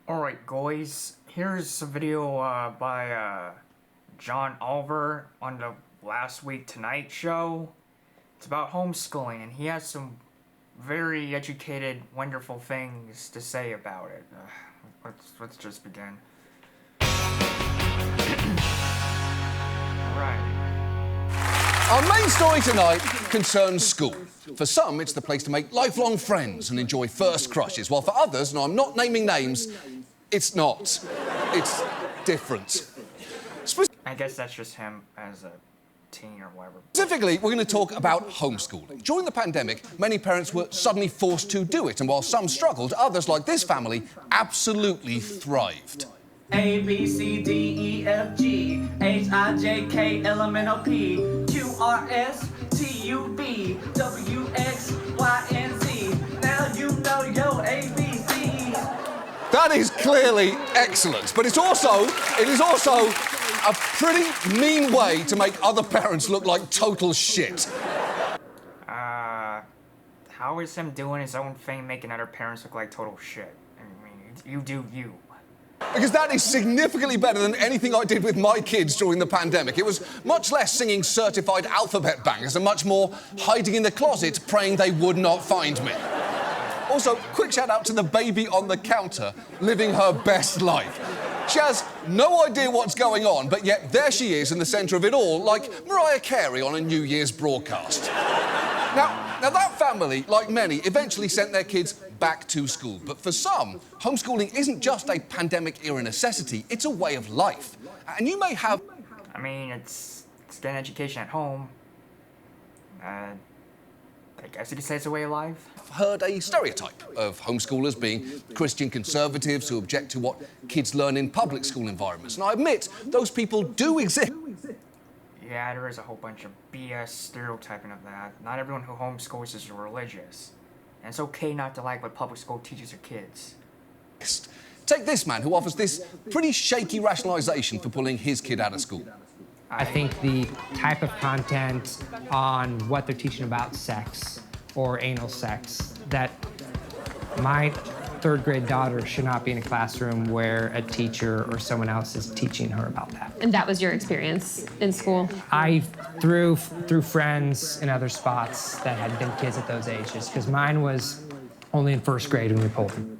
Alright guys, here's a video by John Oliver on the Last Week Tonight show. It's about homeschooling and he has some very educated, wonderful things to say about it. Let's just begin. Alright. Our main story tonight concerns school. For some, it's the place to make lifelong friends and enjoy first crushes, while for others, and I'm not naming names, it's not. It's different. I guess that's just him as a teen or whatever. Specifically, we're going to talk about homeschooling. During the pandemic, many parents were suddenly forced to do it, and while some struggled, others, like this family, absolutely thrived. A, B, C, D, E, F, G, H, I, J, K, L, M, N, O, P, Q, R, S, T, U, V, W, X, Y, and Z. Now you know your ABCs. That is clearly excellent, but it is also a pretty mean way to make other parents look like total shit. How is him doing his own thing making other parents look like total shit? I mean, you do you. Because that is significantly better than anything I did with my kids during the pandemic. It was much less singing certified alphabet bangers and much more hiding in the closet praying they would not find me. Also, quick shout out to the baby on the counter living her best life. She has no idea what's going on, but yet there she is in the centre of it all, like Mariah Carey on a New Year's broadcast. Now that family, like many, eventually sent their kids back to school. But for some, homeschooling isn't just a pandemic-era necessity, it's a way of life. And you may have... I mean, it's getting education at home. I guess you could say it's a way of life. Heard a stereotype of homeschoolers being Christian conservatives who object to what kids learn in public school environments. And I admit, those people do exist. Yeah, there is a whole bunch of BS stereotyping of that. Not everyone who homeschools is religious. And it's okay not to like what public school teaches your kids. Take this man who offers this pretty shaky rationalisation for pulling his kid out of school. I think the type of content on what they're teaching about sex or anal sex, that my third grade daughter should not be in a classroom where a teacher or someone else is teaching her about that. And that was your experience in school? I through friends in other spots that had been kids at those ages, because mine was only in first grade when we pulled them.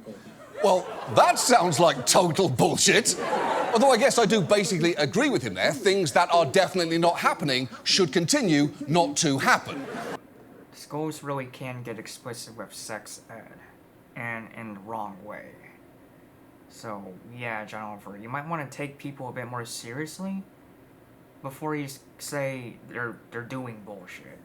Well, that sounds like total bullshit. Although I guess I do basically agree with him there. Things that are definitely not happening should continue not to happen. Schools really can get explicit with sex ed, and in the wrong way. So, yeah, John Oliver, you might want to take people a bit more seriously before you say they're doing bullshit.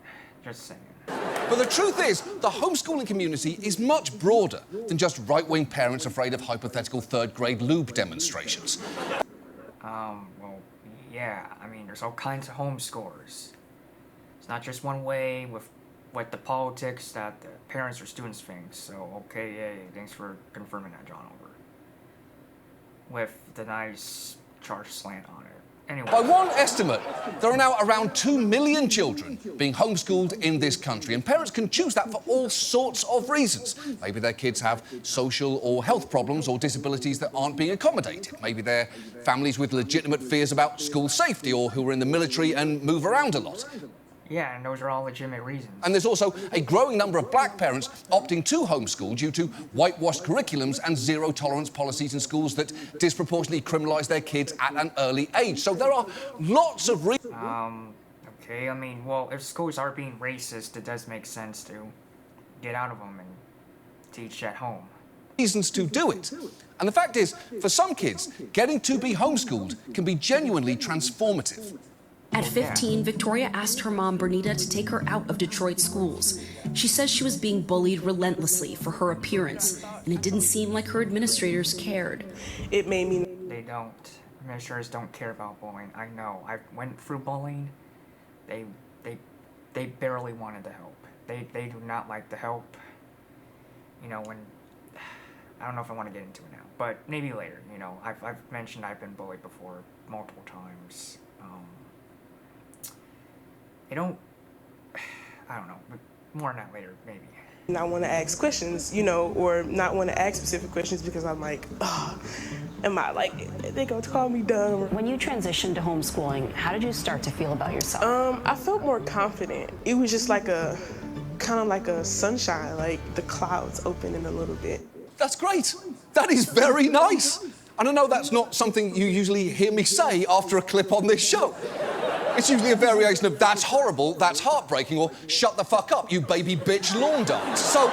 Just saying. But the truth is, the homeschooling community is much broader than just right-wing parents afraid of hypothetical third-grade lube demonstrations. Well, yeah, I mean, there's all kinds of homeschoolers. It's not just one way with what the politics that the parents or students think. So, okay, yay, thanks for confirming that, John Oliver. With the nice charge slant on it. Anyway. By one estimate, there are now around 2 million children being homeschooled in this country, and parents can choose that for all sorts of reasons. Maybe their kids have social or health problems or disabilities that aren't being accommodated. Maybe they're families with legitimate fears about school safety or who are in the military and move around a lot. Yeah, and those are all legitimate reasons. And there's also a growing number of black parents opting to homeschool due to whitewashed curriculums and zero-tolerance policies in schools that disproportionately criminalise their kids at an early age. So there are lots of reasons. Okay, I mean, well, if schools are being racist, it does make sense to get out of them and teach at home. Reasons to do it. And the fact is, for some kids, getting to be homeschooled can be genuinely transformative. At 15, Victoria asked her mom, Bernita, to take her out of Detroit schools. She says she was being bullied relentlessly for her appearance, and it didn't seem like her administrators cared. It made me... They don't. Administrators don't care about bullying. I know. I went through bullying. They barely wanted to help. They do not like the help. You know, when... I don't know if I want to get into it now, but maybe later. You know, I've mentioned I've been bullied before multiple times. I don't know, but more on that later, maybe. Not want to ask questions, you know, or not want to ask specific questions because I'm like, oh, am I like, they gonna call me dumb? When you transitioned to homeschooling, how did you start to feel about yourself? I felt more confident. It was just like kind of like a sunshine, like the clouds opening a little bit. That's great. That is very nice. And I know that's not something you usually hear me say after a clip on this show. It's usually a variation of "that's horrible, that's heartbreaking," or "shut the fuck up, you baby bitch" lawn dance. So...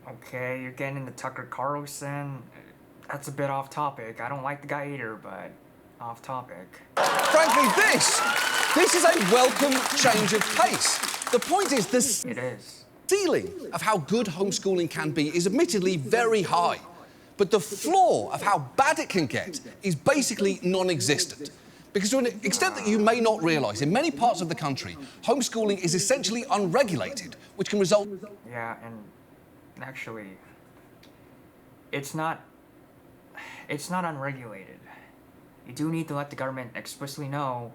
Okay, you're getting into Tucker Carlson. That's a bit off topic. I don't like the guy either, but off topic. Frankly, this is a welcome change of pace. The point is, It is. ceiling of how good homeschooling can be is admittedly very high. But the floor of how bad it can get is basically non-existent. Because to an extent that you may not realise, in many parts of the country, homeschooling is essentially unregulated, which can result... Yeah, and actually, it's not unregulated. You do need to let the government explicitly know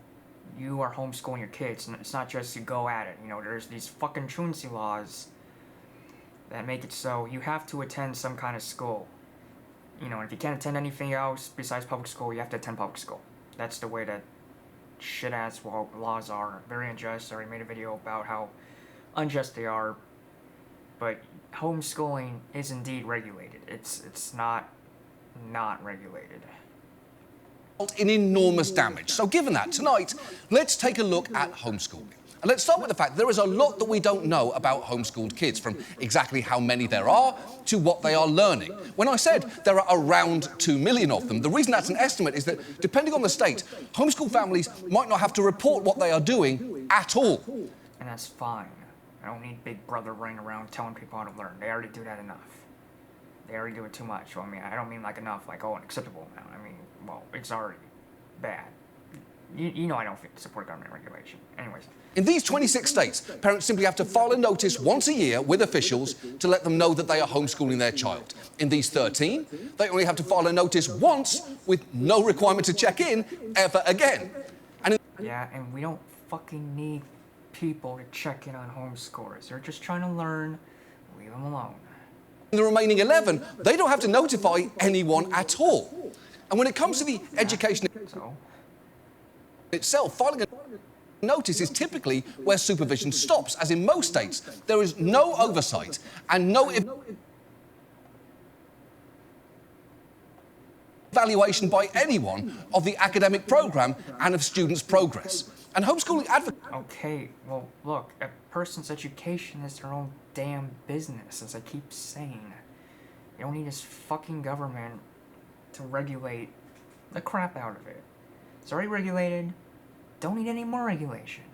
you are homeschooling your kids, and it's not just you go at it. You know, there's these fucking truancy laws that make it so you have to attend some kind of school. You know, if you can't attend anything else besides public school, you have to attend public school. That's the way that shit-ass laws are. Very unjust. I already made a video about how unjust they are. But homeschooling is indeed regulated. It's not regulated. ...in enormous damage. So given that, tonight, let's take a look at homeschooling. And let's start with the fact there is a lot that we don't know about homeschooled kids, from exactly how many there are to what they are learning. When I said there are around 2 million of them, the reason that's an estimate is that, depending on the state, homeschool families might not have to report what they are doing at all. And that's fine. I don't need Big Brother running around telling people how to learn. They already do that enough. They already do it too much. Well, I mean, I don't mean like enough, like, oh, an acceptable amount. I mean, well, it's already bad. You know I don't support government regulation. Anyways. In these 26 states, parents simply have to file a notice once a year with officials to let them know that they are homeschooling their child. In these 13, they only have to file a notice once with no requirement to check in ever again. Yeah, and we don't fucking need people to check in on homeschoolers. They're just trying to learn. Leave them alone. In the remaining 11, they don't have to notify anyone at all. And when it comes to the education itself, filing a notice is typically where supervision stops, as in most states, there is no oversight and no evaluation by anyone of the academic program and of students' progress. And homeschooling advocates... Okay, well, look, a person's education is their own damn business, as I keep saying. You don't need this fucking government to regulate the crap out of it. It's already regulated. Don't need any more regulation.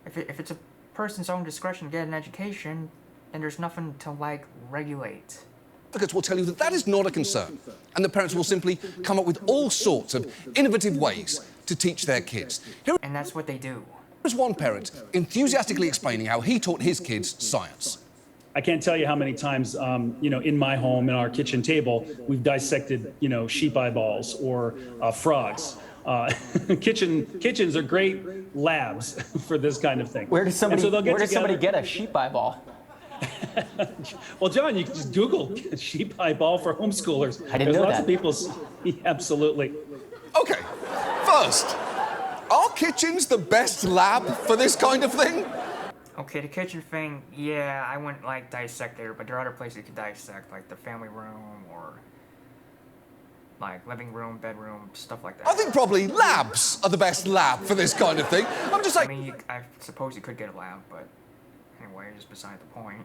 If it's a person's own discretion to get an education, then there's nothing to, like, regulate. Advocates will tell you that that is not a concern, and the parents will simply come up with all sorts of innovative ways to teach their kids. And that's what they do. Here's one parent enthusiastically explaining how he taught his kids science. I can't tell you how many times, in my home, in our kitchen table, we've dissected, sheep eyeballs or frogs. Kitchens are great labs for this kind of thing. Where does somebody get a sheep eyeball? Well, John, you can just Google sheep eyeball for homeschoolers. I didn't know lots that. of people. Absolutely. Okay, first, are kitchens the best lab for this kind of thing? Okay, the kitchen thing, yeah, I wouldn't, like, dissect there, but there are other places you could dissect, like the family room or, like, living room, bedroom, stuff like that. I think probably labs are the best lab for this kind of thing. I'm just like... I mean, I suppose you could get a lab, but anyway, it's beside the point.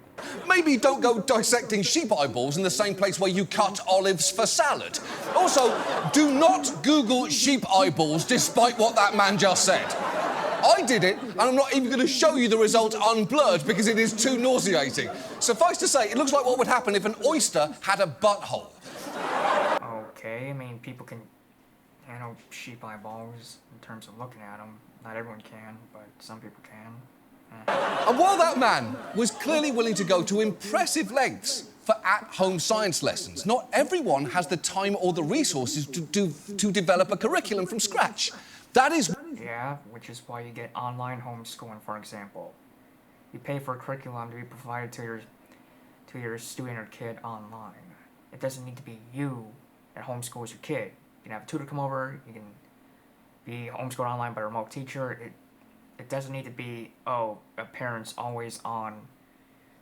Maybe don't go dissecting sheep eyeballs in the same place where you cut olives for salad. Also, do not Google sheep eyeballs despite what that man just said. I did it, and I'm not even going to show you the result unblurred because it is too nauseating. Suffice to say, it looks like what would happen if an oyster had a butthole. Okay, I mean, people can handle sheep eyeballs in terms of looking at them. Not everyone can, but some people can. And while that man was clearly willing to go to impressive lengths for at-home science lessons, not everyone has the time or the resources to develop a curriculum from scratch. That is... Yeah, which is why you get online homeschooling, for example. You pay for a curriculum to be provided to your student or kid online. It doesn't need to be you that homeschools your kid. You can have a tutor come over. You can be homeschooled online by a remote teacher. It doesn't need to be, a parent's always on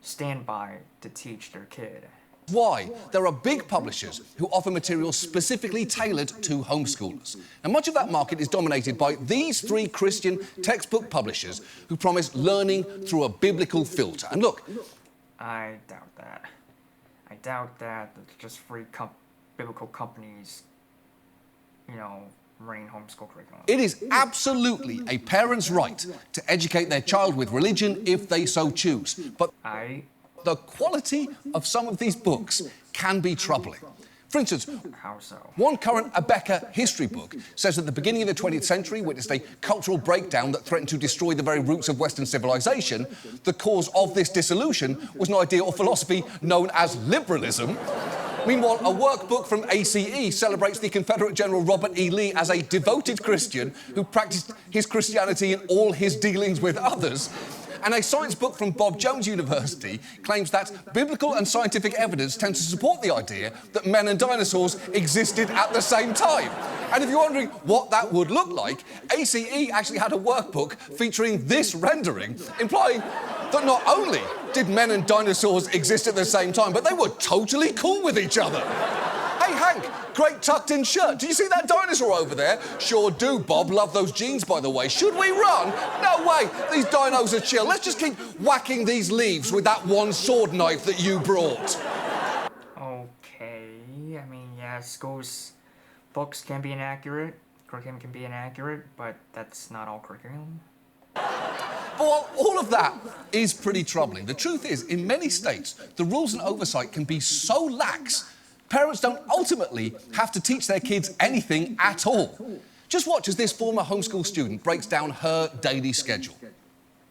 standby to teach their kid. Why? There are big publishers who offer materials specifically tailored to homeschoolers. And much of that market is dominated by these three Christian textbook publishers who promise learning through a biblical filter. And look, I doubt that. I doubt that it's just free biblical companies, running homeschool curriculum. it is absolutely a parent's right to educate their child with religion if they so choose. But the quality of some of these books can be troubling. For instance, How so? one current Abeka history book says that the beginning of the 20th century witnessed a cultural breakdown that threatened to destroy the very roots of Western civilization. The cause of this dissolution was an idea or philosophy known as liberalism. Meanwhile, a workbook from ACE celebrates the Confederate General Robert E. Lee as a devoted Christian who practiced his Christianity in all his dealings with others. And a science book from Bob Jones University claims that biblical and scientific evidence tends to support the idea that men and dinosaurs existed at the same time. And if you're wondering what that would look like, ACE actually had a workbook featuring this rendering, implying that not only did men and dinosaurs exist at the same time, but they were totally cool with each other. Hey, Hank, great tucked-in shirt. Do you see that dinosaur over there? Sure do, Bob. Love those jeans, by the way. Should we run? No way. These dinos are chill. Let's just keep whacking these leaves with that one sword knife that you brought. Okay, I mean, yeah, schools' books can be inaccurate, curriculum can be inaccurate, but that's not all curriculum. But while all of that is pretty troubling, the truth is, in many states, the rules and oversight can be so lax, parents don't ultimately have to teach their kids anything at all. Just watch as this former homeschool student breaks down her daily schedule.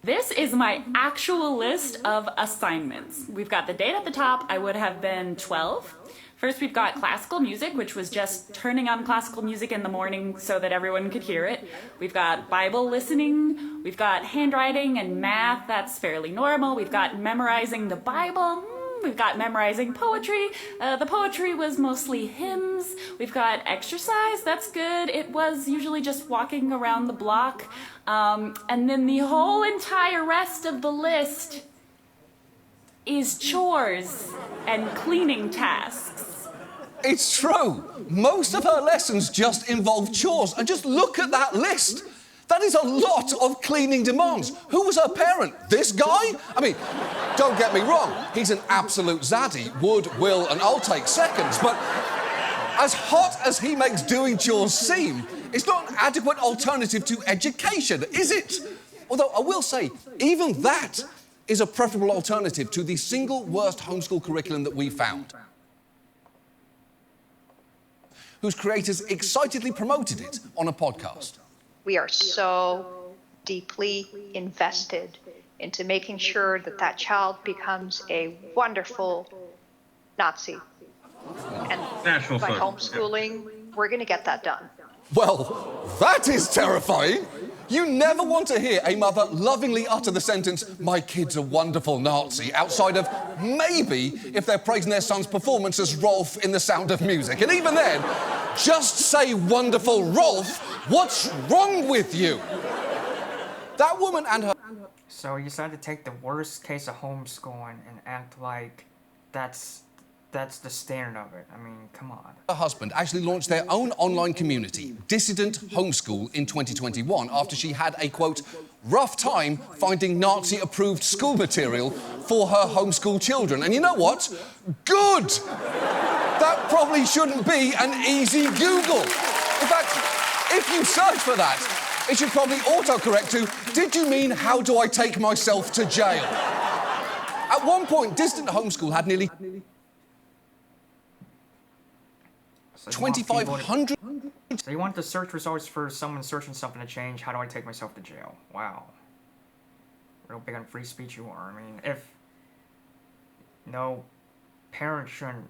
This is my actual list of assignments. We've got the date at the top. I would have been 12. First, we've got classical music, which was just turning on classical music in the morning so that everyone could hear it. We've got Bible listening. We've got handwriting and math. That's fairly normal. We've got memorizing the Bible. We've got memorizing poetry. The poetry was mostly hymns. We've got exercise. That's good. It was usually just walking around the block. And then the whole entire rest of the list is chores and cleaning tasks. It's true. Most of her lessons just involve chores. And just look at that list. That is a lot of cleaning demands. Who was her parent? This guy? I mean, don't get me wrong. He's an absolute zaddy. Would, will, and I'll take seconds. But as hot as he makes doing chores seem, it's not an adequate alternative to education, is it? Although I will say, even that is a preferable alternative to the single worst homeschool curriculum that we found, whose creators excitedly promoted it on a podcast. We are so deeply invested into making sure that that child becomes a wonderful Nazi. And by homeschooling, we're going to get that done. Well, that is terrifying. You never want to hear a mother lovingly utter the sentence, "My kid's a wonderful Nazi," outside of maybe if they're praising their son's performance as Rolf in The Sound of Music. And even then, just say "wonderful Rolf." What's wrong with you? That woman and her... So you decided to take the worst case of homeschooling and act like that's the standard of it. I mean, come on. Her husband actually launched their own online community, Dissident Homeschool, in 2021 after she had a, quote, rough time finding Nazi-approved school material for her homeschool children. And you know what? Good! That probably shouldn't be an easy Google. In fact, if you search for that, it should probably autocorrect to, did you mean how do I take myself to jail? At one point, Dissident Homeschool had nearly 2,500... So you want the search results for someone searching something to change, how do I take myself to jail? Wow. Real big on free speech you are. I mean, if... No, parents shouldn't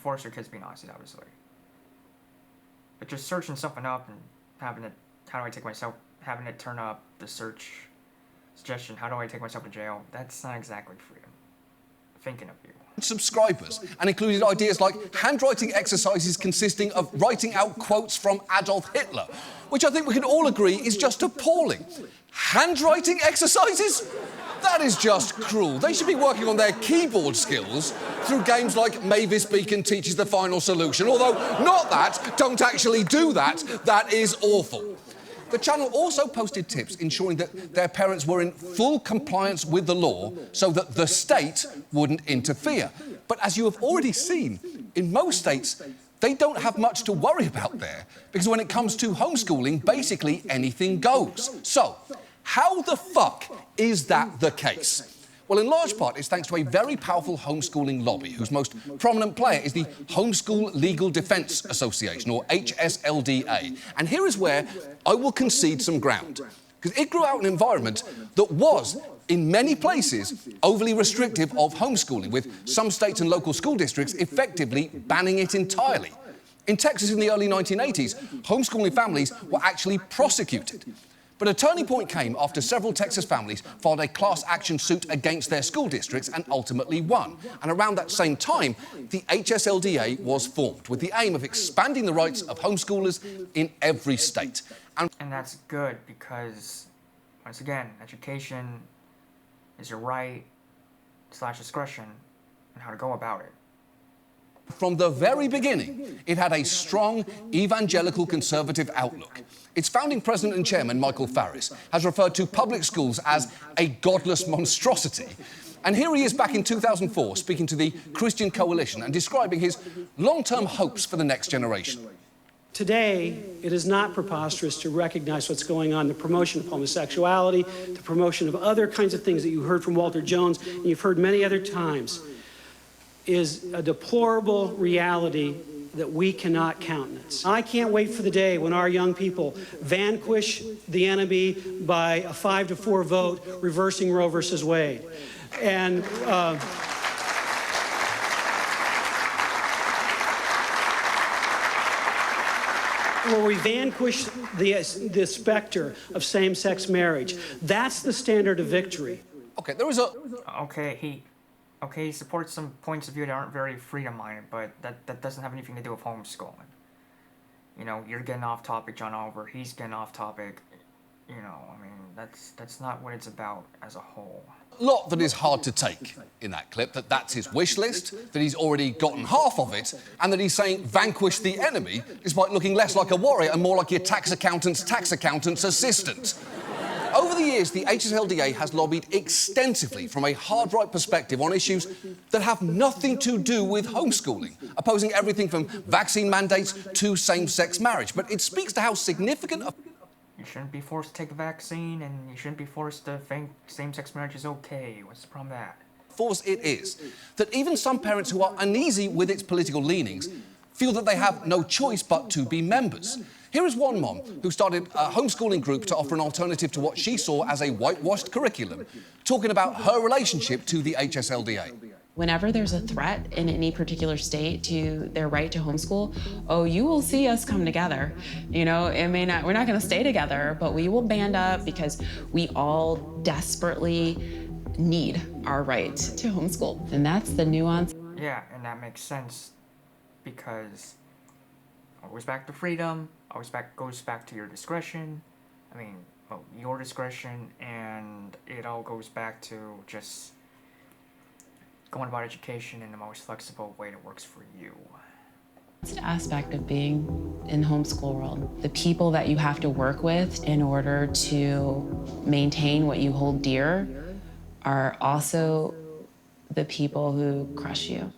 force their kids to be Nazis, obviously. But just searching something up and having it, how do I take myself having it turn up the search suggestion, how do I take myself to jail? That's not exactly freedom. Thinking of you. Subscribers, and included ideas like handwriting exercises consisting of writing out quotes from Adolf Hitler, which I think we can all agree is just appalling. Handwriting exercises? That is just cruel. They should be working on their keyboard skills through games like Mavis Beacon Teaches the Final Solution, although not that, don't actually do that, that is awful. The channel also posted tips ensuring that their parents were in full compliance with the law so that the state wouldn't interfere. But as you have already seen, in most states, they don't have much to worry about there, because when it comes to homeschooling, basically anything goes. So, how the fuck is that the case? Well, in large part, it's thanks to a very powerful homeschooling lobby, whose most prominent player is the Homeschool Legal Defence Association, or HSLDA. And here is where I will concede some ground, because it grew out an environment that was, in many places, overly restrictive of homeschooling, with some states and local school districts effectively banning it entirely. In Texas in the early 1980s, homeschooling families were actually prosecuted. But a turning point came after several Texas families filed a class action suit against their school districts and ultimately won. And around that same time, the HSLDA was formed with the aim of expanding the rights of homeschoolers in every state. And that's good because, once again, education is your right / discretion and how to go about it. From the very beginning, it had a strong evangelical conservative outlook. Its founding president and chairman, Michael Farris, has referred to public schools as a godless monstrosity. And here he is back in 2004 speaking to the Christian Coalition and describing his long-term hopes for the next generation. Today, it is not preposterous to recognize what's going on, the promotion of homosexuality, the promotion of other kinds of things that you heard from Walter Jones and you've heard many other times, is a deplorable reality that we cannot countenance. I can't wait for the day when our young people vanquish the enemy by a 5-4 vote reversing Roe versus Wade. And where we vanquish the specter of same-sex marriage. That's the standard of victory. Okay, there was a... Okay, he supports some points of view that aren't very freedom-minded, but that doesn't have anything to do with homeschooling. You know, you're getting off topic, John Oliver. He's getting off topic. You know, I mean, that's not what it's about as a whole. A lot that is hard to take in that clip, that's his wish list, that he's already gotten half of it, and that he's saying vanquish the enemy, despite looking less like a warrior and more like your tax accountant's assistant. Over the years, the HSLDA has lobbied extensively from a hard-right perspective on issues that have nothing to do with homeschooling, opposing everything from vaccine mandates to same-sex marriage. But it speaks to how significant a... You shouldn't be forced to take a vaccine, and you shouldn't be forced to think same-sex marriage is okay. What's the problem with that? Force it is that even some parents who are uneasy with its political leanings feel that they have no choice but to be members. Here is one mom who started a homeschooling group to offer an alternative to what she saw as a whitewashed curriculum, talking about her relationship to the HSLDA. Whenever there's a threat in any particular state to their right to homeschool, oh, you will see us come together. You know, we're not going to stay together, but we will band up because we all desperately need our right to homeschool. And that's the nuance. Yeah, and that makes sense because always back to freedom, goes back to your discretion. I mean, well, your discretion, and it all goes back to just going about education in the most flexible way that works for you. It's an aspect of being in the homeschool world. The people that you have to work with in order to maintain what you hold dear are also the people who crush you.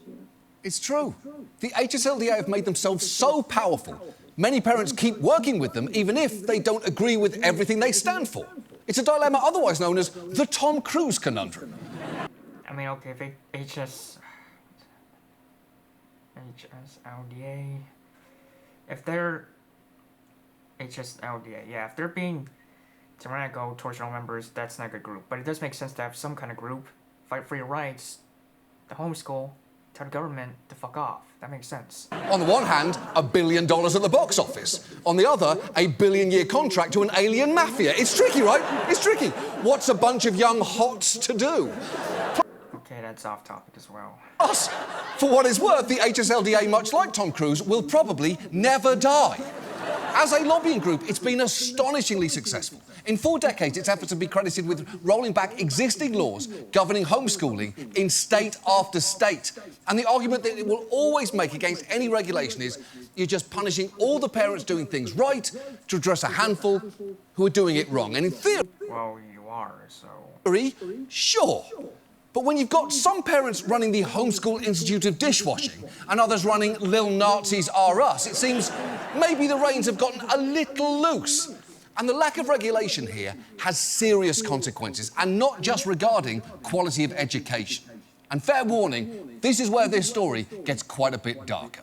It's true. The HSLDA have made themselves so powerful, many parents keep working with them even if they don't agree with everything they stand for. It's a dilemma otherwise known as the Tom Cruise conundrum. I mean, okay, if HSLDA, if they're HSLDA, yeah, if they're being tyrannical towards their own members, that's not a good group. But it does make sense to have some kind of group, fight for your rights, the homeschool, tell the government to fuck off. That makes sense. On the one hand, $1 billion at the box office. On the other, a billion-year contract to an alien mafia. It's tricky, right? It's tricky. What's a bunch of young hots to do? Okay, that's off topic as well. Plus, for what it's worth, the HSLDA, much like Tom Cruise, will probably never die. As a lobbying group, it's been astonishingly successful. In 4 decades, its efforts have been credited with rolling back existing laws governing homeschooling in state after state. And the argument that it will always make against any regulation is you're just punishing all the parents doing things right to address a handful who are doing it wrong. And in theory... Well, you are, so... Sure. But when you've got some parents running the Homeschool Institute of Dishwashing and others running Lil Nazis R Us, it seems maybe the reins have gotten a little loose. And the lack of regulation here has serious consequences, and not just regarding quality of education. And fair warning, this is where this story gets quite a bit darker.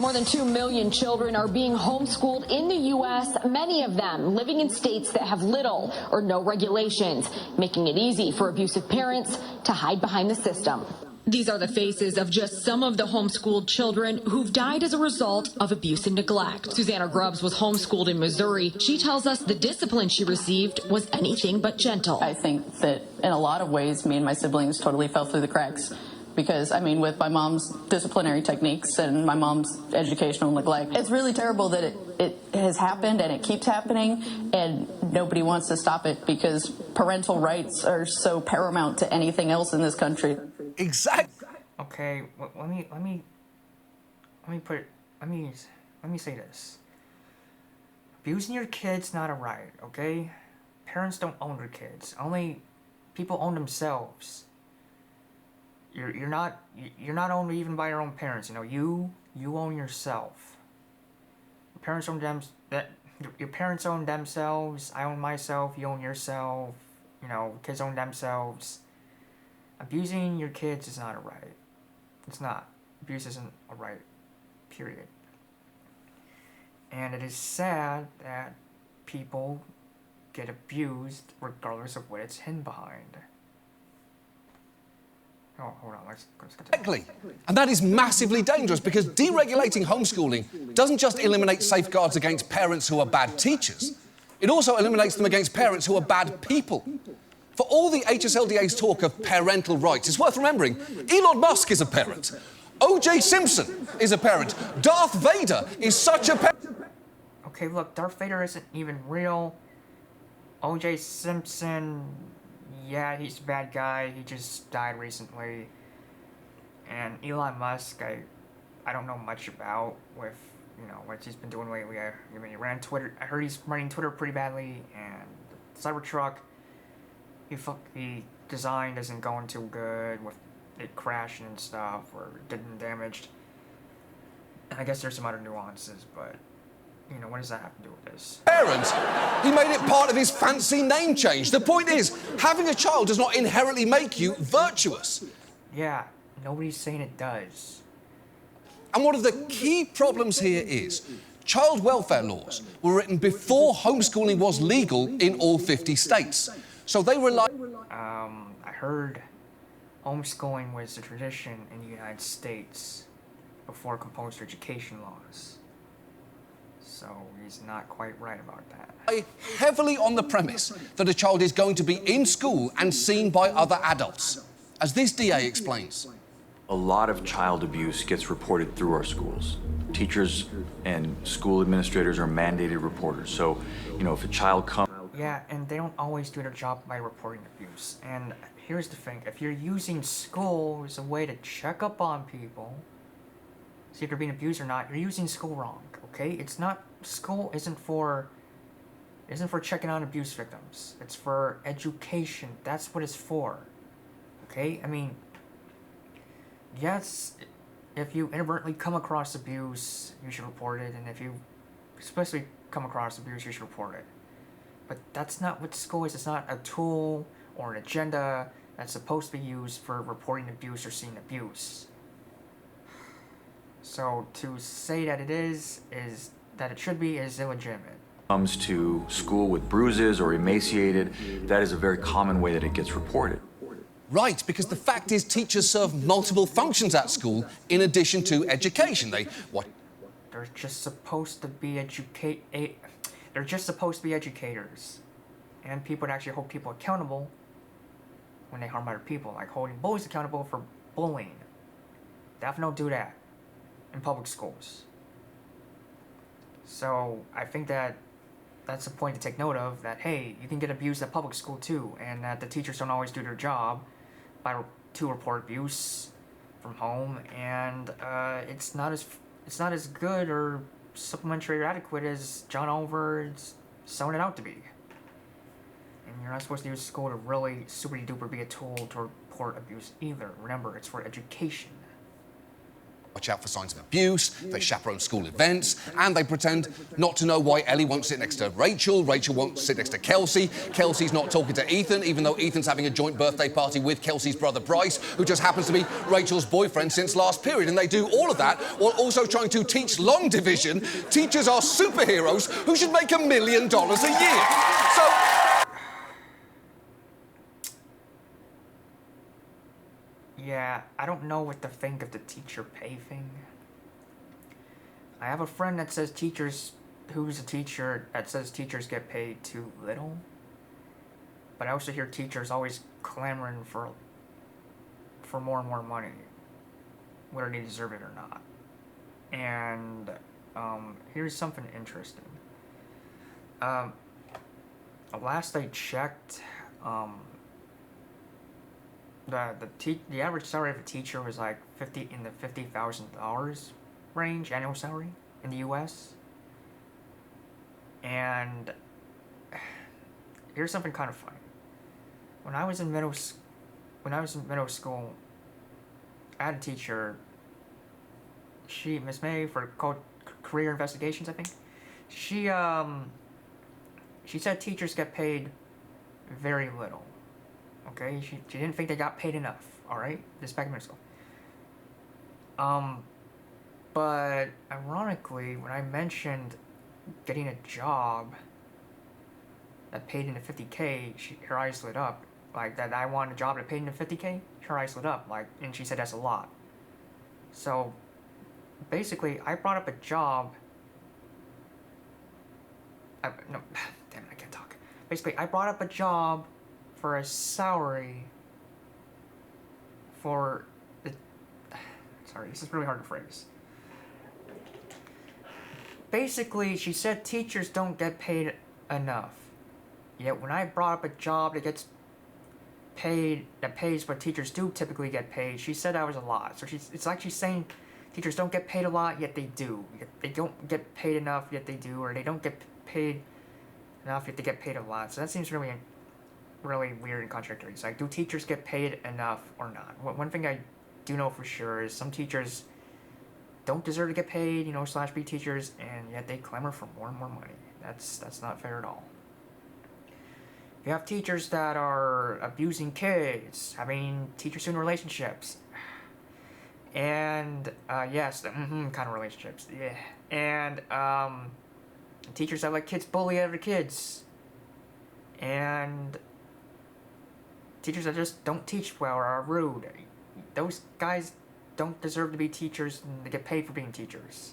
More than 2 million children are being homeschooled in the U.S., many of them living in states that have little or no regulations, making it easy for abusive parents to hide behind the system. These are the faces of just some of the homeschooled children who've died as a result of abuse and neglect. Susanna Grubbs was homeschooled in Missouri. She tells us the discipline she received was anything but gentle. I think that in a lot of ways, me and my siblings totally fell through the cracks. Because, I mean, with my mom's disciplinary techniques and my mom's educational neglect, it's really terrible that it has happened and it keeps happening, and nobody wants to stop it because parental rights are so paramount to anything else in this country. Exactly. Okay, let me say this. Abusing your kid's not a right, okay? Parents don't own their kids. Only people own themselves. You're not owned even by your own parents. You know, you own yourself. Your parents own your parents own themselves. I own myself. You own yourself. You know, kids own themselves. Abusing your kids is not a right. It's not. Abuse isn't a right. Period. And it is sad that people get abused regardless of what it's hidden behind. Oh, hold on, let's continue. Exactly. And that is massively dangerous because deregulating homeschooling doesn't just eliminate safeguards against parents who are bad teachers, it also eliminates them against parents who are bad people. For all the HSLDA's talk of parental rights, it's worth remembering Elon Musk is a parent. O.J. Simpson is a parent. Darth Vader is such a parent. Okay, look, Darth Vader isn't even real. O.J. Simpson... yeah, he's a bad guy. He just died recently. And Elon Musk, I don't know much about with, you know, what he's been doing lately. I mean, he ran Twitter. I heard he's running Twitter pretty badly. And the Cybertruck, the design isn't going too good with it crashing and stuff or getting damaged. And I guess there's some other nuances, but... you know, what does that have to do with this? Parents, he made it part of his fancy name change. The point is, having a child does not inherently make you virtuous. Yeah, nobody's saying it does. And one of the key problems here is, child welfare laws were written before homeschooling was legal in all 50 states. So they rely... I heard homeschooling was a tradition in the United States before compulsory education laws. So he's not quite right about that. Heavily on the premise that a child is going to be in school and seen by other adults. As this DA explains. A lot of child abuse gets reported through our schools. Teachers and school administrators are mandated reporters. So, you know, if a child comes... yeah, and they don't always do their job by reporting abuse. And here's the thing, if you're using school as a way to check up on people, see if they're being abused or not, you're using school wrong, okay? It's not... school isn't for checking on abuse victims. It's for education. That's what it's for. Okay? I mean, yes, if you inadvertently come across abuse, you should report it, and if you especially come across abuse, you should report it. But that's not what school is. It's not a tool or an agenda that's supposed to be used for reporting abuse or seeing abuse. So to say that it is that it should be is illegitimate. Comes to school with bruises or emaciated, that is a very common way that it gets reported. Right, because the fact is teachers serve multiple functions at school in addition to education. They're just supposed to be They're just supposed to be educators. And people would actually hold people accountable when they harm other people, like holding bullies accountable for bullying. Definitely don't do that in public schools. So I think that's a point to take note of, that hey, you can get abused at public school too, and that the teachers don't always do their job to report abuse from home, and it's not as good or supplementary or adequate as John Oliver's selling it out to be. And you're not supposed to use school to really super duper be a tool to report abuse either. Remember, it's for education. Watch out for signs of abuse, they chaperone school events, and they pretend not to know why Ellie won't sit next to Rachel, Rachel won't sit next to Kelsey, Kelsey's not talking to Ethan, even though Ethan's having a joint birthday party with Kelsey's brother Bryce, who just happens to be Rachel's boyfriend since last period. And they do all of that while also trying to teach long division. Teachers are superheroes who should make $1 million a year. So... Yeah, I don't know what to think of the teacher pay thing. I have a friend that says who's a teacher that says teachers get paid too little. But I also hear teachers always clamoring for more and more money, whether they deserve it or not. And here's something interesting. Last I checked, the average salary of a teacher was like $50,000 range, annual salary in the U.S. And here's something kind of funny. When I was in middle school, I had a teacher. Miss May, called career investigations, I think. She said teachers get paid very little. Okay, she didn't think they got paid enough, alright? This back in middle school. But ironically, when I mentioned getting a job that paid into $50K, her eyes lit up. Like, that I wanted a job that paid into $50K, her eyes lit up, like, and she said that's a lot. So, basically, I brought up a job... damn it, I can't talk. Basically, I brought up a job for a salary for the... Sorry, this is really hard to phrase. Basically, she said teachers don't get paid enough. Yet when I brought up a job that gets paid, that pays what teachers do typically get paid, she said that was a lot. So it's like she's saying teachers don't get paid a lot, yet they do. They don't get paid enough, yet they do. Or they don't get paid enough, yet they get paid a lot. So that seems really weird and contradictory. It's like, do teachers get paid enough or not? One thing I do know for sure is some teachers don't deserve to get paid, / be teachers, and yet they clamor for more and more money. That's not fair at all. You have teachers that are abusing kids, having teacher-student relationships, and yes, kind of relationships, yeah, and teachers that let kids bully other kids, and teachers that just don't teach well or are rude. Those guys don't deserve to be teachers, and they get paid for being teachers.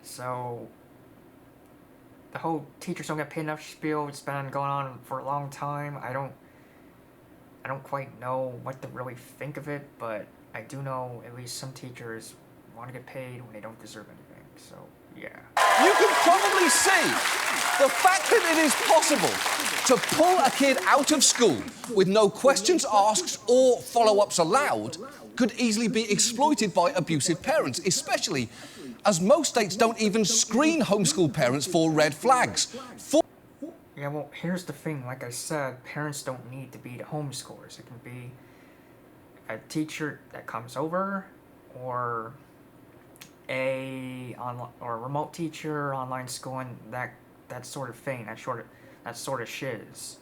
So the whole teachers don't get paid enough spiel, it's been going on for a long time. I don't quite know what to really think of it, but I do know at least some teachers want to get paid when they don't deserve anything. So yeah. You can probably see the fact that it is possible to pull a kid out of school with no questions asked or follow-ups allowed could easily be exploited by abusive parents, especially as most states don't even screen homeschool parents for red flags. Yeah, well, here's the thing. Like I said, parents don't need to be the homeschoolers. It can be a teacher that comes over, or a remote teacher, online schooling, that sort of thing, that sort of shiz.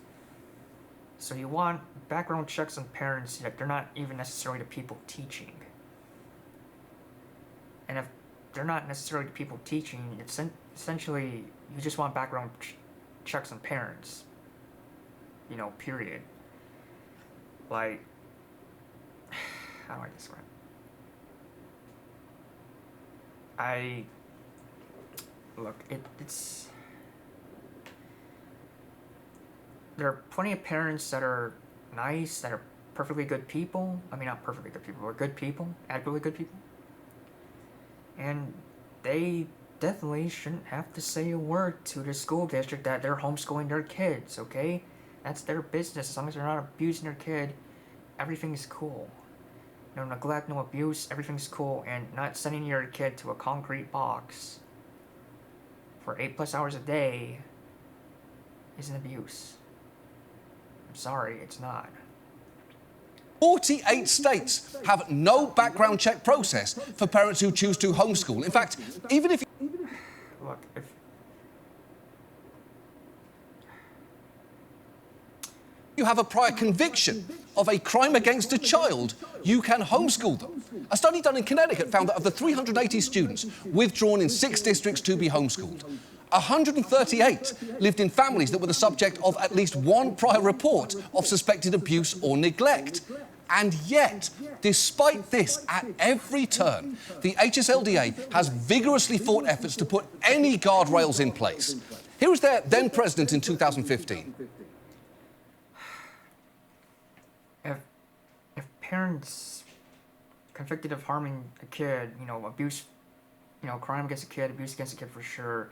So you want background checks on parents that they're not even necessarily the people teaching. And if they're not necessarily the people teaching, it's essentially you just want background checks on parents. Period. like, how do I describe it? Look, it's, there are plenty of parents that are nice, that are perfectly good people. I mean, not perfectly good people, but good people, adequately good people. And they definitely shouldn't have to say a word to the school district that they're homeschooling their kids, okay? That's their business. As long as they're not abusing their kid, everything's cool. No neglect, no abuse, everything's cool. And not sending your kid to a concrete box for 8+ hours a day is an abuse. I'm sorry, it's not. 48 states have no background check process for parents who choose to homeschool. In fact, even if Look, if you have a prior conviction of a crime against a child, you can homeschool them. A study done in Connecticut found that of the 380 students withdrawn in 6 districts to be homeschooled, 138 lived in families that were the subject of at least one prior report of suspected abuse or neglect. And yet, despite this, at every turn, the HSLDA has vigorously fought efforts to put any guardrails in place. Here was their then president in 2015. If parents convicted of harming a kid, abuse, crime against a kid, abuse against a kid for sure,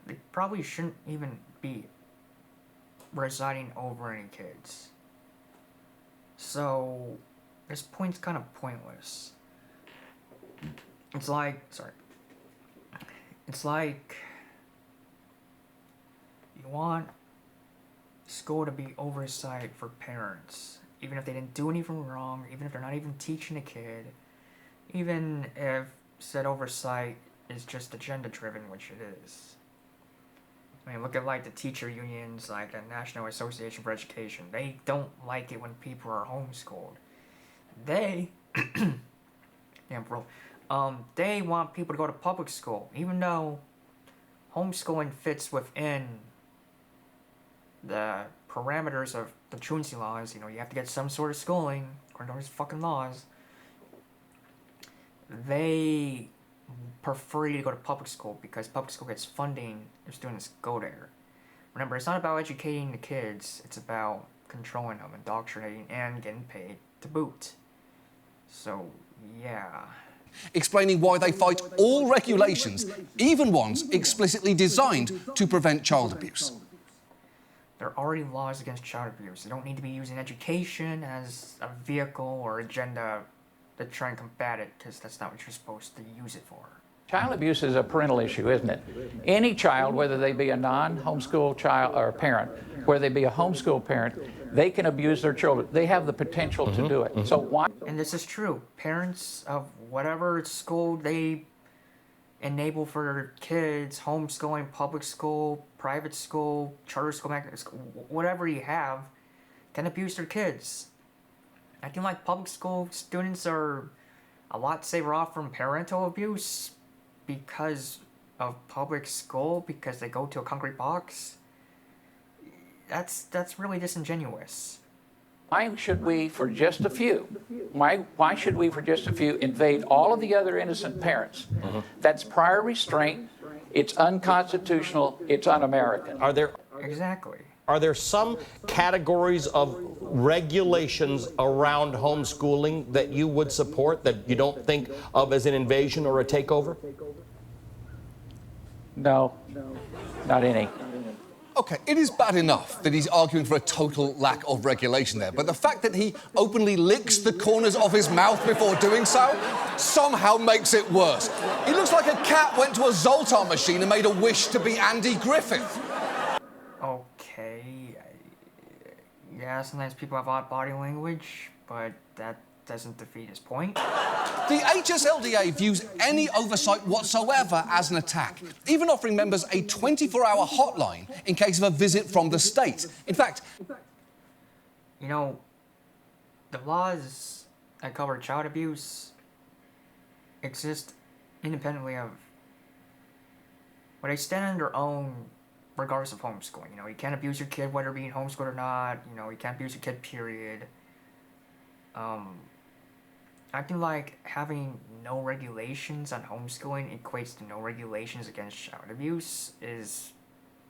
they probably shouldn't even be residing over any kids. So, this point's kind of pointless. It's like you want school to be oversight for parents, even if they didn't do anything wrong, even if they're not even teaching a kid, even if said oversight is just agenda-driven, which it is. I mean, look at like the teacher unions, like the National Association for Education. They don't like it when people are homeschooled. They, damn bro, they want people to go to public school, even though homeschooling fits within the parameters of the truancy laws. You have to get some sort of schooling according to those fucking laws. They prefer you to go to public school because public school gets funding, their students go there. Remember, it's not about educating the kids, it's about controlling them, indoctrinating, and getting paid to boot. So, yeah. Explaining why they fight all regulations, even ones explicitly designed to prevent child abuse. There are already laws against child abuse. They don't need to be using education as a vehicle or agenda to try and combat it, because that's not what you're supposed to use it for. Child abuse is a parental issue, isn't it? Any child, whether they be a non-homeschool child or parent, whether they be a homeschool parent, they can abuse their children. They have the potential to do it. So why? And this is true. Parents of whatever school they enable for their kids, homeschooling, public school, private school, charter school, whatever you have, can abuse their kids. I feel like public school students are a lot safer off from parental abuse because of public school, because they go to a concrete box. That's really disingenuous. Why should we, for just a few, why should we, for just a few, invade all of the other innocent parents? That's prior restraint. It's unconstitutional. It's un-American. Exactly. Are there some categories of regulations around homeschooling that you would support that you don't think of as an invasion or a takeover? No, not any. Okay, it is bad enough that he's arguing for a total lack of regulation there, but the fact that he openly licks the corners of his mouth before doing so somehow makes it worse. He looks like a cat went to a Zoltar machine and made a wish to be Andy Griffith. Okay, yeah, sometimes people have odd body language, but that doesn't defeat his point. The HSLDA views any oversight whatsoever as an attack, even offering members a 24-hour hotline in case of a visit from the state. In fact, the laws that cover child abuse exist independently of, but they stand on their own regardless of homeschooling. You know, you can't abuse your kid whether being homeschooled or not. You know, you can't abuse your kid, period. I feel like having no regulations on homeschooling equates to no regulations against child abuse is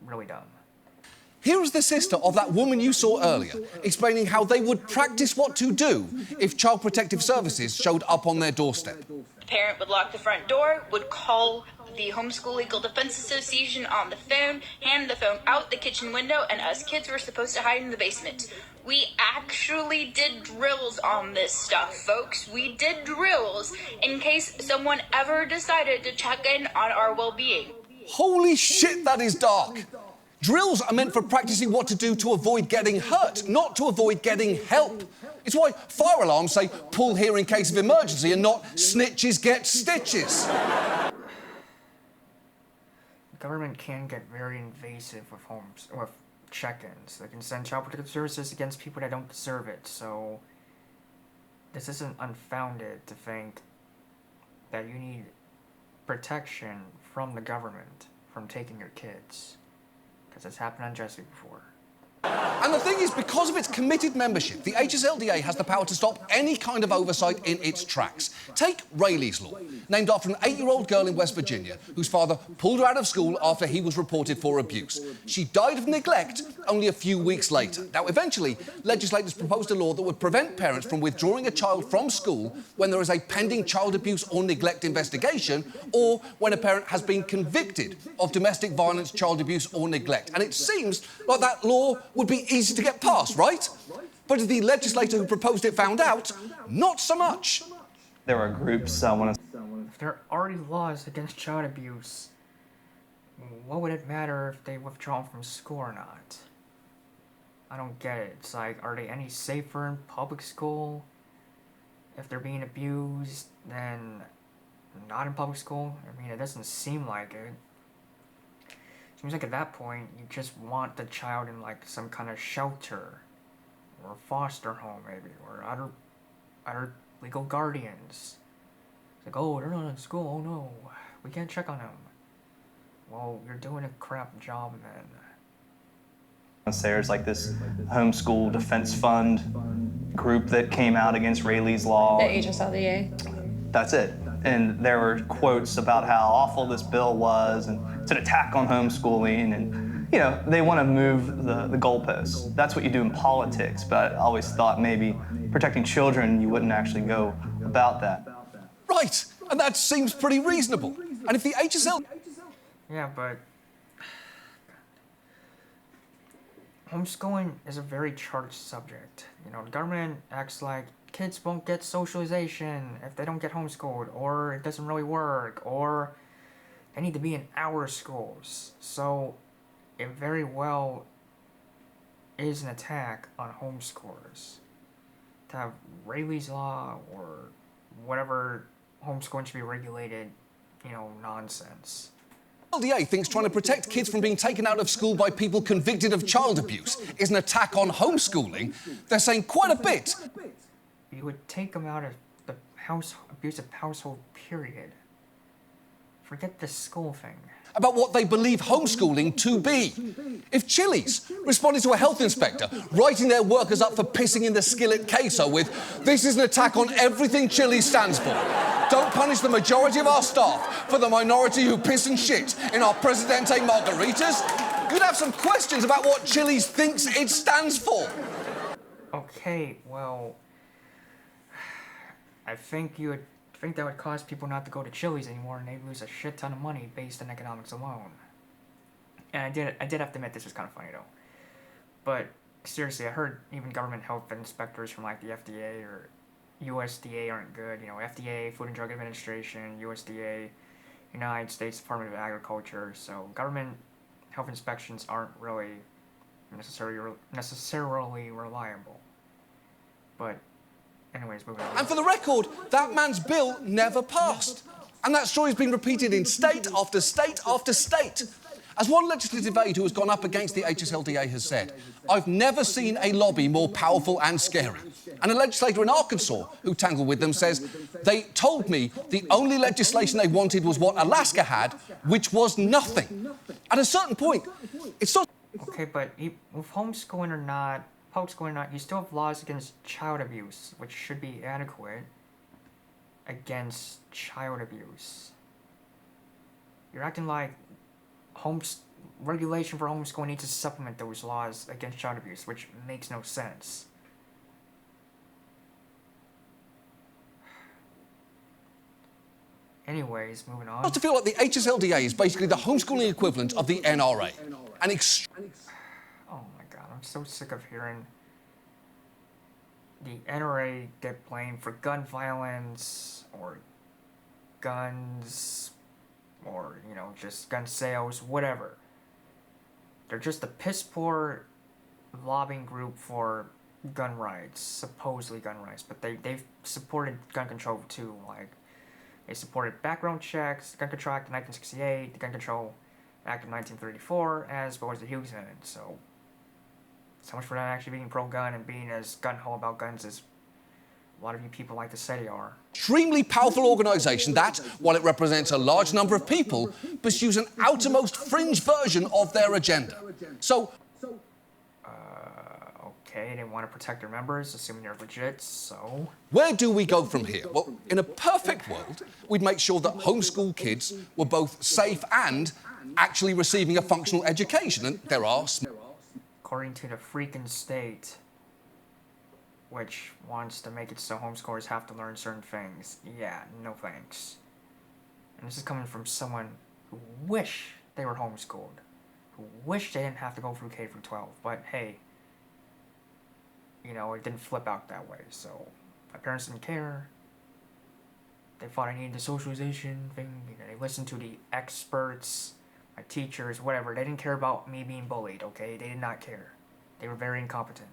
really dumb. Here is the sister of that woman you saw earlier, explaining how they would practice what to do if Child Protective Services showed up on their doorstep. The parent would lock the front door, would call the Homeschool Legal Defense Association on the phone, hand the phone out the kitchen window, and us kids were supposed to hide in the basement. We actually did drills on this stuff, folks. We did drills in case someone ever decided to check in on our well-being. Holy shit, that is dark. Drills are meant for practicing what to do to avoid getting hurt, not to avoid getting help. It's why fire alarms say pull here in case of emergency and not snitches get stitches. The government can get very invasive with check-ins. They can send Child Protective Services against people that don't deserve it, so this isn't unfounded to think that you need protection from the government from taking your kids. Because it's happened on Jesse before. And the thing is, because of its committed membership, the HSLDA has the power to stop any kind of oversight in its tracks. Take Rayleigh's Law, named after an 8-year-old girl in West Virginia whose father pulled her out of school after he was reported for abuse. She died of neglect only a few weeks later. Now, eventually, legislators proposed a law that would prevent parents from withdrawing a child from school when there is a pending child abuse or neglect investigation, or when a parent has been convicted of domestic violence, child abuse or neglect. And it seems like that law would be easy to get passed, right? But as the legislator who proposed it found out, not so much. There are groups If there are already laws against child abuse, what would it matter if they withdraw from school or not? I don't get it. It's like, are they any safer in public school? If they're being abused, then not in public school? I mean, it doesn't seem like it. Seems like at that point, you just want the child in like some kind of shelter, or foster home maybe, or other legal guardians. It's like, oh, they're not in school, oh no, we can't check on them. Well, you're doing a crap job then. There's like this Homeschool Defense Fund group that came out against Rayleigh's Law. The HSLDA. That's it. And there were quotes about how awful this bill was, and it's an attack on homeschooling, and, you know, they want to move the goalposts. That's what you do in politics, but I always thought maybe protecting children, you wouldn't actually go about that. Right, and that seems pretty reasonable. And if the HSL... Yeah, but homeschooling is a very charged subject. You know, the government acts like kids won't get socialization if they don't get homeschooled, or it doesn't really work, or they need to be in our schools. So it very well is an attack on homeschoolers. To have Rayleigh's Law or whatever homeschooling should be regulated, you know, nonsense. LDA thinks trying to protect kids from being taken out of school by people convicted of child abuse is an attack on homeschooling. They're saying quite a bit. You would take them out of the abusive household, period. Forget the school thing. About what they believe homeschooling to be. If Chili's responded to a health inspector writing their workers up for pissing in the skillet queso with, "This is an attack on everything Chili's stands for. Don't punish the majority of our staff for the minority who piss and shit in our Presidente margaritas," you'd have some questions about what Chili's thinks it stands for. Okay, well, I think that would cause people not to go to Chili's anymore, and they'd lose a shit ton of money based on economics alone. And I did have to admit this was kind of funny though. But seriously, I heard even government health inspectors from like the FDA or USDA aren't good. You know, FDA, Food and Drug Administration, USDA, United States Department of Agriculture. So government health inspections aren't really necessarily reliable. But anyways, moving on. And for the record, that man's bill never passed. And that story's been repeated in state after state after state. As one legislative aide who has gone up against the HSLDA has said, "I've never seen a lobby more powerful and scary." And a legislator in Arkansas who tangled with them says, "They told me the only legislation they wanted was what Alaska had, which was nothing." At a certain point, It's not... Okay, but with homeschooling or not, public schooling or not, you still have laws against child abuse, which should be adequate against child abuse. You're acting like regulation for homeschooling needs to supplement those laws against child abuse, which makes no sense. Anyways, moving on. I start to feel like the HSLDA is basically the homeschooling equivalent of the NRA. Oh my god, I'm so sick of hearing the NRA get blamed for gun violence, or guns, or, you know, just gun sales, whatever. They're just a piss-poor lobbying group for gun rights, supposedly gun rights, but they've supported gun control too, like, they supported background checks, the Gun Control Act of 1968, the Gun Control Act of 1934, as well as the Hughes Amendment, so much for not actually being pro-gun and being as gun-ho about guns as a lot of you people like to say they are. Extremely powerful organisation that, while it represents a large number of people, pursues an outermost fringe version of their agenda. So... Okay, they want to protect their members, assuming they're legit, so... Where do we go from here? Well, in a perfect world, we'd make sure that homeschool kids were both safe and actually receiving a functional education, and there are... According to the freaking state, which wants to make it so homeschoolers have to learn certain things. Yeah, no thanks. And this is coming from someone who wish they were homeschooled, who wish they didn't have to go through K-12, but hey, you know, it didn't flip out that way, so my parents didn't care. They thought I needed the socialization thing, you know, they listened to the experts, my teachers, whatever. They didn't care about me being bullied, okay? They did not care. They were very incompetent.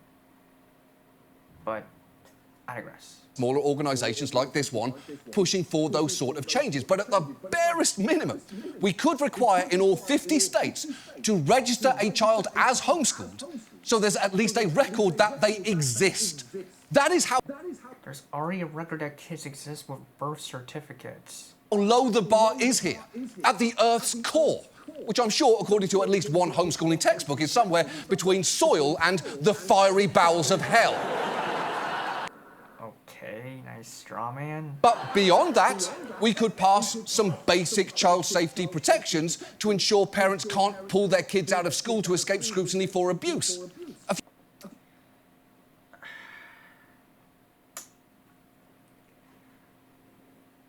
But I digress. Smaller organisations like this one pushing for those sort of changes. But at the barest minimum, we could require in all 50 states to register a child as homeschooled so there's at least a record that they exist. That is how... There's already a record that kids exist with birth certificates. How low the bar is here, at the Earth's core, which I'm sure, according to at least one homeschooling textbook, is somewhere between soil and the fiery bowels of hell. Okay, nice straw man. But beyond that, we could pass some basic child safety protections to ensure parents can't pull their kids out of school to escape scrutiny for abuse.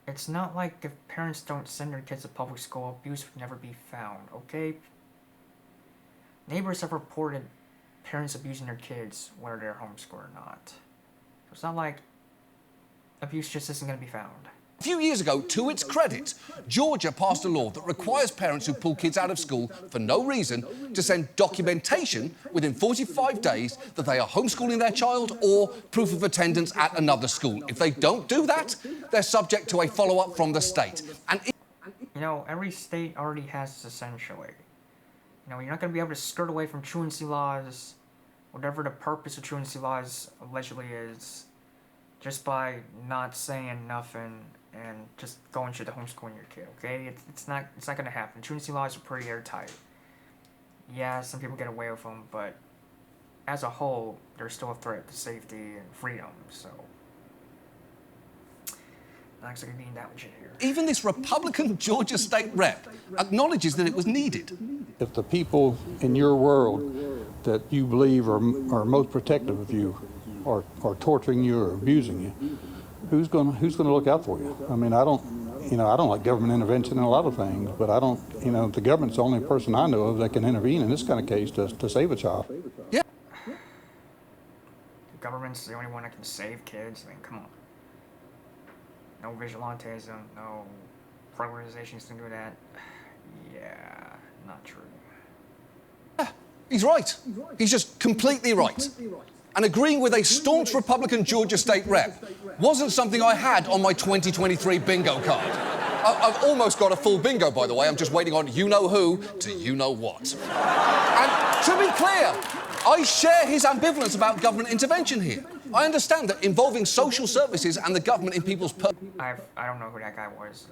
It's not like if parents don't send their kids to public school, abuse would never be found, okay? Neighbors have reported parents abusing their kids, whether they're homeschooled or not. So it's not like abuse just isn't going to be found. A few years ago, to its credit, Georgia passed a law that requires parents who pull kids out of school for no reason to send documentation within 45 days that they are homeschooling their child or proof of attendance at another school. If they don't do that, they're subject to a follow-up from the state. And you know, every state already has this essentially. You know, you're not going to be able to skirt away from truancy laws, whatever the purpose of truancy laws allegedly is, just by not saying nothing and just going to the homeschooling your kid, okay? It's not going to happen. Truancy laws are pretty airtight. Yeah, some people get away with them, but as a whole, they're still a threat to safety and freedom, so... Not exactly being that legit here. Even this Republican Georgia state rep acknowledges that it was needed. If the people in your world that you believe are most protective of you are torturing you or abusing you, who's going to look out for you? I mean, I don't like government intervention in a lot of things, but the government's the only person I know of that can intervene in this kind of case to save a child. Yeah. The government's the only one that can save kids. I mean, come on. No vigilantism, no organizations can do that. Yeah, not true. Yeah, he's right. He's just completely right. And agreeing with a staunch Republican Georgia state rep wasn't something I had on my 2023 bingo card. I've almost got a full bingo, by the way. I'm just waiting on you-know-who to you-know-what. And to be clear, I share his ambivalence about government intervention here. I understand that involving social services and the government in people's... I don't know who that guy was.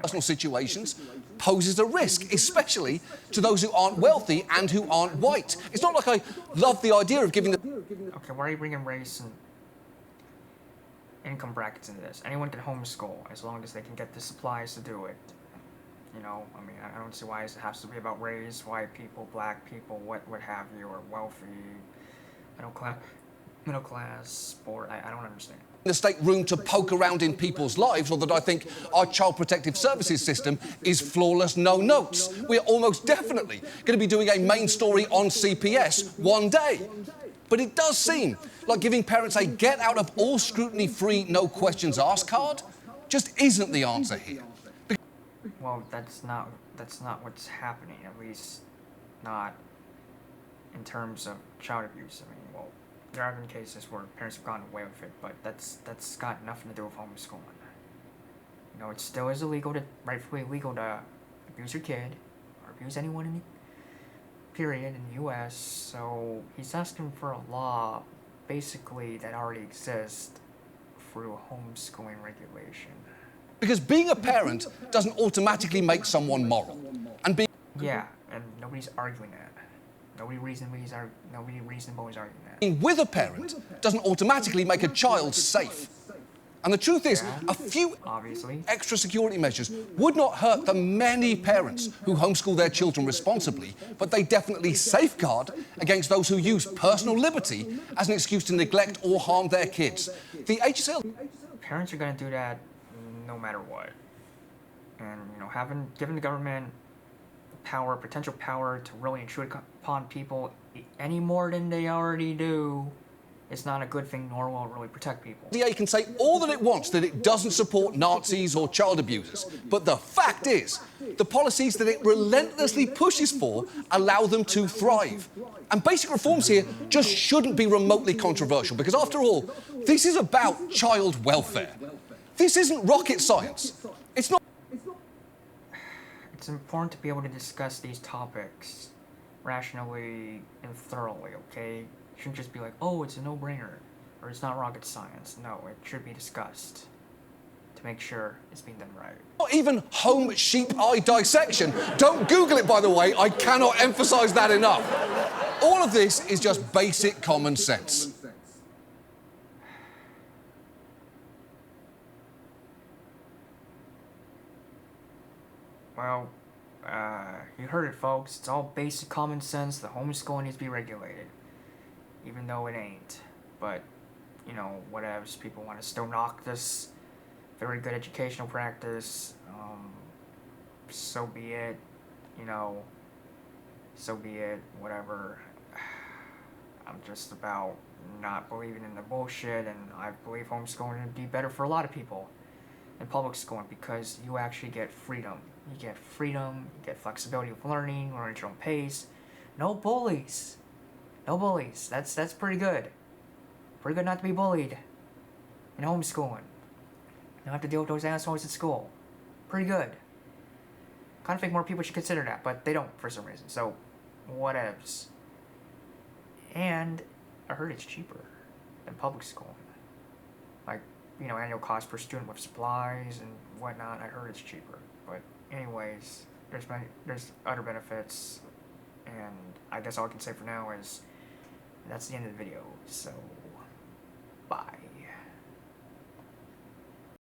personal situations poses a risk, especially to those who aren't wealthy and who aren't white. It's not like I love the idea of giving the... Okay, why are you bringing race and income brackets into this? Anyone can homeschool as long as they can get the supplies to do it. You know, I mean, I don't see why it has to be about race, white people, black people, what have you, or wealthy, middle class, poor. I don't understand. The state room to poke around in people's lives, or that I think our Child Protective Services system is flawless, no notes. We're almost definitely going to be doing a main story on CPS one day. But it does seem like giving parents a get out of all scrutiny free, no questions asked card just isn't the answer here. Well, that's not what's happening, at least not in terms of child abuse. I mean, well, there have been cases where parents have gotten away with it, but that's got nothing to do with homeschooling. You know, it still is rightfully illegal to abuse your kid, or abuse anyone in the period in the U.S., so he's asking for a law, basically, that already exists through homeschooling regulation. Because being a parent doesn't automatically make someone moral. And being... Yeah, and nobody's arguing that. Nobody reasonable is arguing that. Being with a parent doesn't automatically make a child safe. And the truth is, a few extra security measures would not hurt the many parents who homeschool their children responsibly, but they definitely safeguard against those who use personal liberty as an excuse to neglect or harm their kids. The HSL... Parents are going to do that no matter what. And, you know, giving the government power, potential power to really intrude upon people any more than they already do, it's not a good thing, nor will it really protect people. The DA can say all that it wants that it doesn't support Nazis or child abusers, but the fact is, the policies that it relentlessly pushes for allow them to thrive. And basic reforms here just shouldn't be remotely controversial, because after all, this is about child welfare. This isn't rocket science. It's not... It's important to be able to discuss these topics rationally and thoroughly, okay? It shouldn't just be like, oh, it's a no-brainer, or it's not rocket science. No, it should be discussed to make sure it's being done right. Not even home sheep eye dissection. Don't Google it, by the way. I cannot emphasize that enough. All of this is just basic common sense. Well, you heard it, folks. It's all basic common sense. The homeschooling needs to be regulated. Even though it ain't. But, you know, whatevs. People want to still knock this very good educational practice. So be it. You know, so be it. Whatever. I'm just about not believing in the bullshit, and I believe homeschooling would be better for a lot of people than public schooling, because you actually get freedom. You get freedom, you get flexibility of learning, learn at your own pace. No bullies. No bullies. That's pretty good. Pretty good not to be bullied in homeschooling. You don't have to deal with those assholes at school. Pretty good. Kind of think more people should consider that, but they don't for some reason. So, whatevs. And I heard it's cheaper than public schooling. Like, you know, annual cost per student with supplies and whatnot. I heard it's cheaper. But anyways, there's other benefits, and I guess all I can say for now is that's the end of the video, so bye.